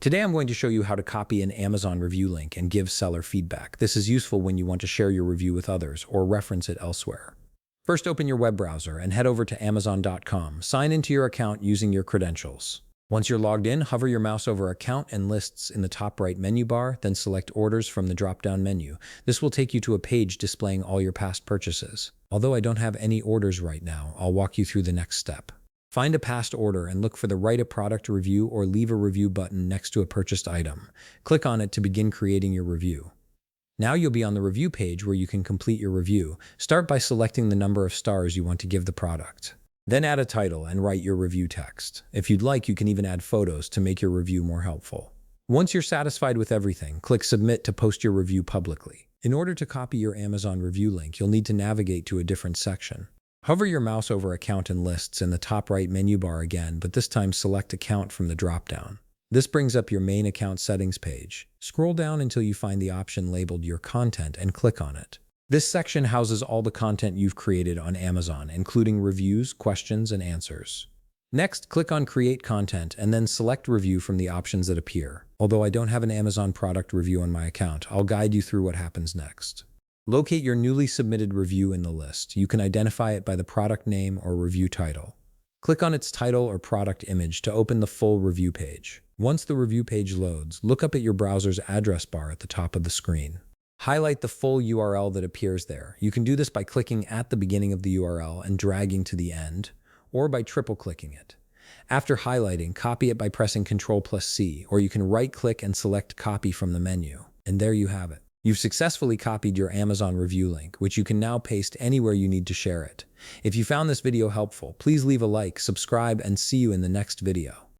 Today I'm going to show you how to copy an Amazon review link and give seller feedback. This is useful when you want to share your review with others or reference it elsewhere. First, open your web browser and head over to Amazon.com. Sign into your account using your credentials. Once you're logged in, hover your mouse over Account and Lists in the top right menu bar, then select Orders from the drop-down menu. This will take you to a page displaying all your past purchases. Although I don't have any orders right now, I'll walk you through the next step. Find a past order and look for the Write a Product Review or Leave a Review button next to a purchased item. Click on it to begin creating your review. Now you'll be on the review page where you can complete your review. Start by selecting the number of stars you want to give the product. Then add a title and write your review text. If you'd like, you can even add photos to make your review more helpful. Once you're satisfied with everything, click Submit to post your review publicly. In order to copy your Amazon review link, you'll need to navigate to a different section. Hover your mouse over Account and Lists in the top right menu bar again, but this time select Account from the drop-down. This brings up your main account settings page. Scroll down until you find the option labeled Your Content and click on it. This section houses all the content you've created on Amazon, including reviews, questions, and answers. Next, click on Create Content and then select Review from the options that appear. Although I don't have an Amazon product review on my account, I'll guide you through what happens next. Locate your newly submitted review in the list. You can identify it by the product name or review title. Click on its title or product image to open the full review page. Once the review page loads, look up at your browser's address bar at the top of the screen. Highlight the full URL that appears there. You can do this by clicking at the beginning of the URL and dragging to the end, or by triple-clicking it. After highlighting, copy it by pressing Ctrl+C, or you can right-click and select Copy from the menu. And there you have it. You've successfully copied your Amazon review link, which you can now paste anywhere you need to share it. If you found this video helpful, please leave a like, subscribe, and see you in the next video.